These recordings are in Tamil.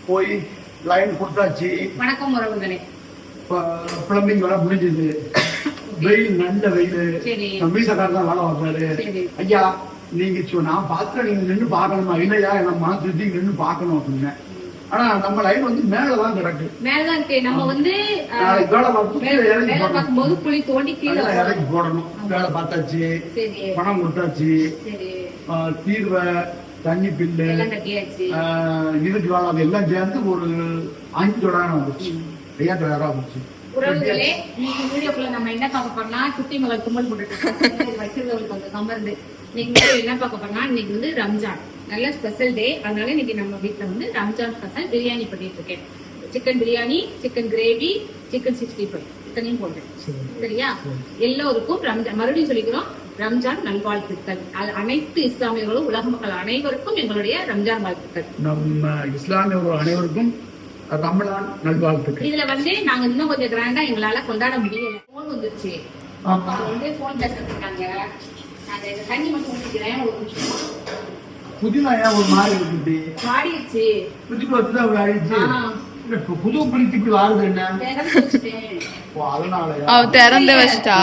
போய் லைன் கொடுத்தாச்சு. வணக்கம் உறவுகளே. பிளம்பிங் வேலை முடிஞ்சது. வெயில் நல்ல வெயில். மீசக்காரர் தான் வேலை வந்தாரு. ஐயா நீங்க நான் பார்த்து நீங்க நின்று பார்க்கணுமா? இல்லையா நம்ம சுத்தி நின்று பார்க்கணும் அப்படின்னு. ஆனா நம்ம லைன் வந்து மேலதான் கிடக்கு. மேலதான் இருக்கு. நம்ம வந்து வேலை பார்க்கும்போது குழி தோண்டி கீழே இறக்கி போடணும். வேலை பார்த்தாச்சு, பணம் கொடுத்தாச்சு, தீர்வை தண்ணி பில்லு இதுக்கு வேலை அது எல்லாம் சேர்ந்து ஒரு 5 தொடாயிரம் வந்துச்சு. 5000 வந்துச்சு. உறவுகளே, இன்னைக்கு வீடியோக்குள்ள நம்ம என்ன பார்க்க போறோம்னா, சுத்தி மலர் கும்பல் போட்டுட்டு வைக்கிறவங்களுக்கு கொஞ்சம் கமர்ந்து நீங்க என்ன பார்க்க போறோம்னா, இன்னைக்கு வந்து ரம்ஜான் நல்ல ஸ்பெஷல் டே. அதனால இன்னைக்கு நம்ம வீட்டுல வந்து ரம்ஜான் ஸ்பெஷல் பிரியாணி பண்ணிட்டு இருக்கேன். Chicken biryani, chicken gravy, chicken 65 இத்தனையும் போட்டேன். சரியா? எல்லோருக்கும் ரம்ஜான், மறுபடியும் சொல்லிக்கிறோம், ரம்ஜான் நல்வாழ்த்துக்கள். அனைத்து இஸ்லாமியர்களும் உலக மக்கள் அனைவருக்கும் எங்களுடைய ரம்ஜான் வாழ்த்துக்கள். நம்ம இஸ்லாமியர்கள் அனைவருக்கும் ரமலான் நல்வாழ்த்துக்கள். இதுல வந்து நாங்க இன்னும் கொஞ்சம் கிராண்டா எங்களால கொண்டாட முடியல. போன் வந்துருச்சு. வந்து போன் பேசிருக்காங்க. நான் தண்ணி மட்டும் ஊற்றிக்கிறேன். ஒரு நிமிஷம். புதினா ஒரு மாதிரி இருக்கு. மாறிடுச்சு. புதுக்கு வந்துதான் ஆயிடுச்சு. புது பிரித்து இப்படி வாருது என்ன? அவ திறந்து வச்சிட்டா.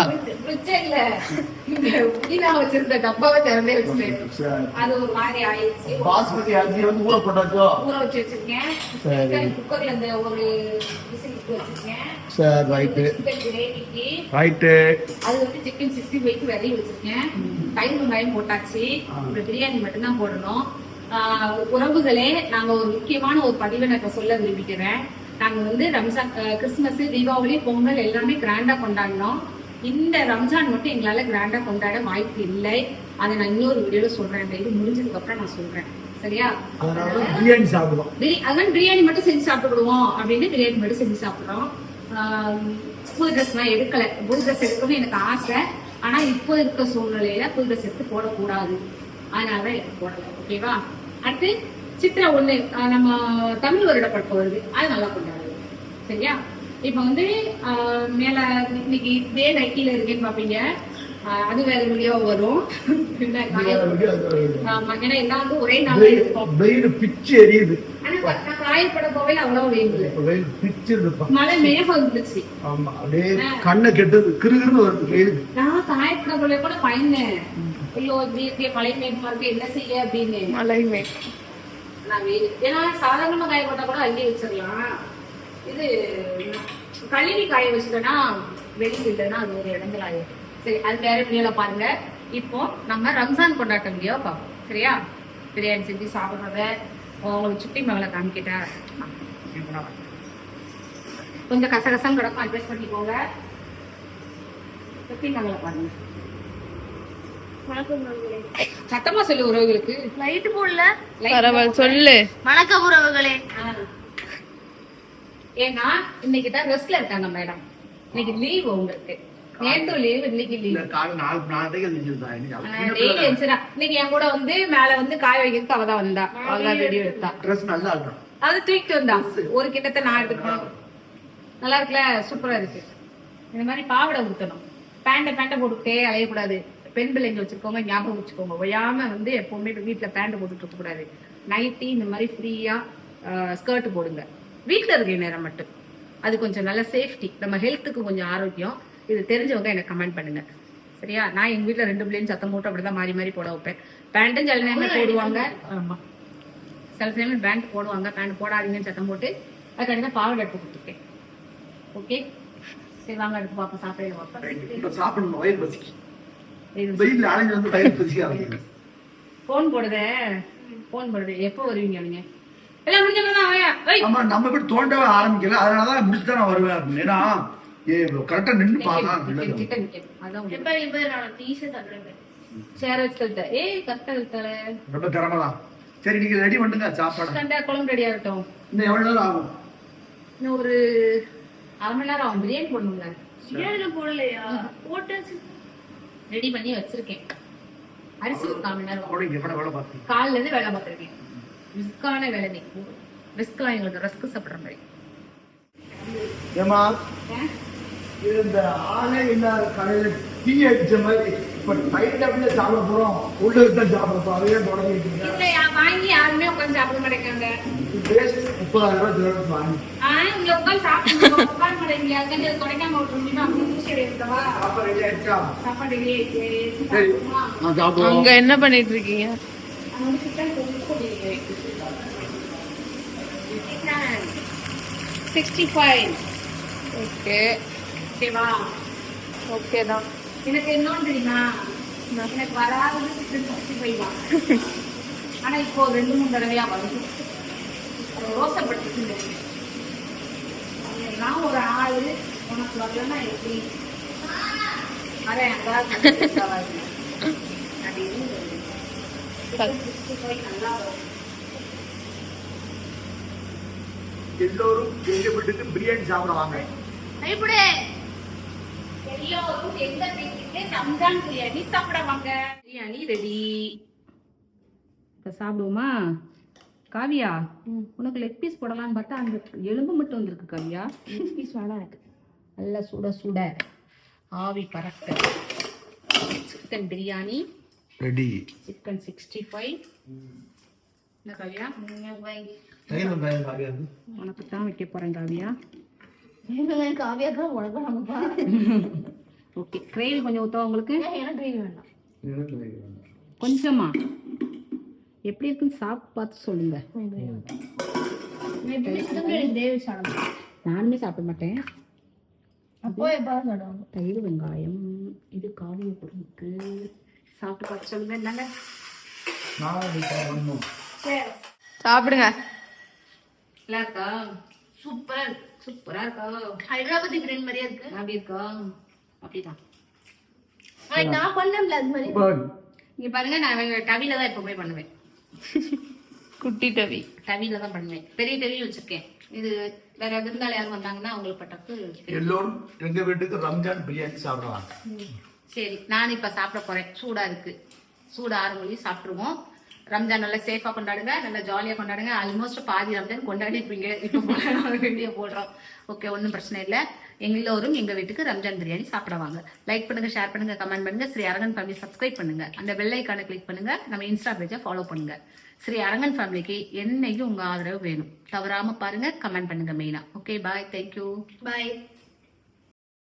புதினா வச்சிருந்த டப்பாவை திறந்தே வச்சுட்டேன். அது ஒரு மாதிரி ஆயிடுச்சு. பாஸ்மதி அரிசி வந்து ஊற போட்டாச்சோ? ஊற வச்சு வச்சிருக்கேன். குக்கர்ல இந்த ஒரு விசிலுக்கு வச்சிருக்கேன். சரி, ரைட்டு. சிக்கன் கிரேவிக்கு ரைட்டு. அது வந்து சிக்கன் 65 விரவி வச்சிருக்கேன். தயிர் வெங்காயம் போட்டாச்சு. ஒரு பிரியாணி மட்டும்தான் போடணும். உறவுகளே, நாங்க ஒரு முக்கியமான ஒரு பதிவை நான் சொல்ல விரும்பிக்கிறேன். நாங்க வந்து ரம்ஜான், கிறிஸ்துமஸ், தீபாவளி, பொங்கல் எல்லாமே கிராண்டா கொண்டாடினோம். இந்த ரம்ஜான் மட்டும் எங்களால கிராண்டா கொண்டாட வாய்ப்பு இல்லை. அதை நான் இன்னொரு வீடியோல சொல்றேன். இது முடிஞ்சதுக்கு அப்புறம் நான் சொல்றேன். சரியா? பிரியாணி சாப்பிடுவோம். அதனால பிரியாணி மட்டும் செஞ்சு சாப்பிடுவோம் அப்படின்னு பிரியாணி மட்டும் செஞ்சு சாப்பிடுறோம். புது ட்ரெஸ் எல்லாம் எடுக்கல. புது ட்ரெஸ் எடுக்கணும்னு எனக்கு ஆசை. ஆனா இப்போ இருக்க சூழ்நிலையில புது ட்ரெஸ் எடுத்து போடக்கூடாது. அதனாலதான் எடுத்து போடல. ஓகேவா? அடுத்து சித்ரா 1 நம்ம தமிழ் வருட படம் வருது. அது நல்லா கொண்டாடுது. சரியா? இப்ப வந்து மேல இன்னைக்கு இதே நைட்டில இருக்கேன்னு பாப்பீங்க. அது வேற வீடியோ வரும். ஏன்னா எல்லாம் வந்து ஒரே நாள் இருக்கும். பிச்சு எரியுது. ஆனா நான் காயப்பட போவே அவ்வளவு வெயில் பிச்சு மழை மேகம் இருந்துச்சு. ஆமா, அப்படியே கண்ணை கெட்டது கிருகிருன்னு வருது. நான் காயப்பட போல கூட பயந்தேன். ஐயோ இப்படி மழை மேகமா இருக்கு, என்ன செய்ய அப்படின்னு. மழை மேகம் நான் வெயில், ஏன்னா சாதாரணமா காய போட்டா கூட அள்ளி வச்சிடலாம். இது கழுவி காய வச்சுட்டோம்னா வெளியில் இல்லைன்னா அது ஒரு இடங்கள் ஆயிடும். சரி, அது வேற வீடியோல பாருங்க. இப்போ நம்ம ரம்ஜான் கொண்டாட்ட வீடியோ பார்ப்போம். சரியா? பிரியாணி செஞ்சு சாப்பிட்றத உங்களுக்கு சுட்டி மகளை காமிக்கிட்டா கொஞ்சம் கசகசம் கிடக்கும், அட்ஜஸ்ட் பண்ணிக்கோங்க. சுட்டி மகளை பாருங்க. சத்தமா சொல்லு உறவுகளுக்கு. லைட் போடல. பரவாயில்ல சொல்லு. வணக்கம் உறவுகளே. ஏன்னா இன்னைக்கு தான் ரெஸ்ட்ல இருக்காங்க மேடம். இன்னைக்கு லீவ் உங்களுக்கு. நேத்து லீவ், இன்னைக்கு லீவ். இன்னைக்கு என் கூட வந்து மேல வந்து காய வைக்கிறதுக்கு அவதான் வந்தா. அவதான் ரெடி எடுத்தா. அது தூக்கிட்டு வந்தா. ஒரு கிட்டத்தை நான் எடுத்துக்கணும். நல்லா இருக்குல்ல? சூப்பரா இருக்கு. இந்த மாதிரி பாவடை ஊத்தணும். பேண்ட போட்டுக்கிட்டே அலையக்கூடாது. பெண் பிள்ளைங்க வச்சிருக்கோங்க, ஞாபகம் வச்சுக்கோங்க. ஒய்யாம வந்து எப்பவுமே வீட்டுல பேண்ட் போட்டுட்டு இருக்க கூடாது. நைட்டி இந்த மாதிரி ஃப்ரீயா ஸ்கர்ட் போடுங்க. வீட்டுல இருக்க நேரம் மட்டும். அது கொஞ்சம் நல்ல சேஃப்டி, நம்ம ஹெல்த்துக்கு கொஞ்சம் ஆரோக்கியம். இது தெரிஞ்சவங்க எனக்கு கமெண்ட் பண்ணுங்க. சரியா? நான் எங்க வீட்டுல 2 பிள்ளைங்க சத்தம் போட்டு அப்படிதான் மாறி மாறி போட வைப்பேன். பேண்ட்டும் சில நேரம் போடுவாங்க. ஆமா, சில நேரம் பேண்ட் போடுவாங்க. பேண்ட் போடாதீங்கன்னு சத்தம் போட்டு அதுக்காண்டி தான் பாவடை எடுத்து கொடுத்துருக்கேன். ஓகே, சரி வாங்க எடுத்து பாப்போம். சாப்பிடணும். போன் போடுது. எப்போ வருவீங்க நீங்க? நம்ம இப்படி தோண்டவே ஆரம்பிக்கல. அதனாலதான் முடிச்சுதான் நான் வருவேன். ஏன்னா கரெக்டா நின்று பாக்கலாம். ரொம்ப திறமைதான். சரி, நீங்க ரெடி பண்ணுங்க. சாப்பாடு குழம்பு ரெடி ஆகட்டும். இன்னும் எவ்வளவு நேரம் ஆகும்? இன்னும் ஒரு அரை மணி நேரம் ஆகும். பிரியாணி போடணுங்க. பிரியாணி போடலையா? போட்டு ரெடி பண்ணி வச்சிருக்கேன். அரிசி ஒரு 4 மணி நேரம். காலைல இருந்து வேலை பார்த்திருக்கேன். ரிஸ்கான வேலை. ரிஸ்க்லாம் எங்களுக்கு ரஸ்க் சாப்பிடுற மாதிரி. ஏமா இந்த ஆளே இல்லாத கடையில டீ அடிச்ச மாதிரி இப்ப டைட் அப்படியே சாப்பிட போறோம், உள்ள இருந்தா சாப்பிட போறோம், அதையே தொடங்கிட்டு இருக்கேன். இல்லையா வாங்கி யாருமே உட்காந்து சாப்பிட மாட்டேங்காங்க. பேசி 30,000 ரூபாய் ஜுவல்ஸ் வாங்கி இங்க உட்காந்து சாப்பிட்டு உட்காந்து மாட்டேங்க. அங்கே கொடைக்காம விட்டுருந்தீங்க அப்படின்னு ஊசி எடுக்கவா? சாப்பாடு ரெடி ஆயிடுச்சா? சாப்பாடு ரெடி ஆயிடுச்சு. சரி சாப்பிடுமா? நான் சாப்பிடுவோம். அங்க என்ன பண்ணிட்டு இருக்கீங்க? அங்க வந்து சிக்கன் போட்டு 65. ஓகே ஓகேவா? ஓகே தான். எனக்கு இன்னொன்று தெரியுமா, எனக்கு வராது சிக்கன் 65 தான். ஆனா இப்போ 2-3 தடவையா வருது. ரோசப்பட்டு நான் ஒரு ஆளு உனக்கு வரலன்னா எப்படி வரேன்? நல்லா வரும். எல்லோரும் எங்க வீட்டுக்கு பிரியாணி சாப்பிட வாங்க. எப்படி எல்லோரும் எங்க வீட்டுக்கு ரம்ஜான் பிரியாணி சாப்பிட வாங்க. பிரியாணி ரெடி. இப்ப சாப்பிடுவோமா? காவியா, உனக்கு லெக் பீஸ் போடலான்னு பார்த்தா அந்த எலும்பு மட்டும் வந்திருக்கு. காவியா, லெக் பீஸ் வேணா இருக்கு. நல்லா சுட சுட ஆவி பறக்க சிக்கன் பிரியாணி ரெடி. சிக்கன் 65. என்ன காவியா? உனக்கு தான் வைக்க போறேன் காவியா. ஓகே, கிரேவி கொஞ்சம் ஊத்தவா உங்களுக்கு? கொஞ்சமா எப்படி இருக்குன்னு சாப்பிட்டு பார்த்து சொல்லுங்க. நானுமே சாப்பிட மாட்டேன். தயிர் வெங்காயம் இது காவிய பொருளுக்கு சாப்பிட்டு பார்த்து சொல்லுங்க. என்னங்க சாப்பிடுங்க. நல்லா இருக்கா? சூப்பரா சூப்பரா இருக்கா? ஹைதராபாத் பிரியாணி மாதிரியா இருக்கு. அப்படி இருக்கா? அப்படிதான் நான் பண்ணல. அது மாதிரி இங்க பாருங்க, நான் டவில தான் எப்பவுமே பண்ணுவேன். குட்டி டவி டவில தான் பண்ணுவேன். பெரிய டவி வச்சிருக்கேன். இது வேற விருந்தாளி யாரும் வந்தாங்கன்னா அவங்களுக்கு பட்டக்கு. எல்லோரும் எங்க வீட்டுக்கு ரம்ஜான் பிரியாணி சாப்பிடுவாங்க. சரி, நான் இப்ப சாப்பிட போறேன். சூடா இருக்கு. சூடு 6 மணி சாப்பிட்டுருவோம். ரம்ஜான் நல்லா சேஃபா கொண்டாடுங்க, நல்லா ஜாலியா கொண்டாடுங்க. ஆல்மோஸ்ட் பாதி ரம்ஜான் கொண்டாடி இருப்பீங்க. இப்போ வீடியோ போடுறோம். ஓகே, ஒன்றும் பிரச்சனை இல்லை. எல்லோரும் எங்க வீட்டுக்கு ரம்ஜான் பிரியாணி சாப்பிட வாங்க. லைக் பண்ணுங்க, ஷேர் பண்ணுங்க, கமெண்ட் பண்ணுங்க. ஸ்ரீ அரங்கன் ஃபேமிலி சப்ஸ்கிரைப் பண்ணுங்க. அந்த பெல் ஐக்கானை கிளிக் பண்ணுங்க. நம்ம இன்ஸ்டா பேஜை ஃபாலோ பண்ணுங்க. ஸ்ரீ அரங்கன் ஃபேமிலிக்கு என்னைக்கும் உங்க ஆதரவு வேணும். தவறாம பாருங்க, கமெண்ட் பண்ணுங்க மெயினா. ஓகே, பாய், தேங்க்யூ, பாய்.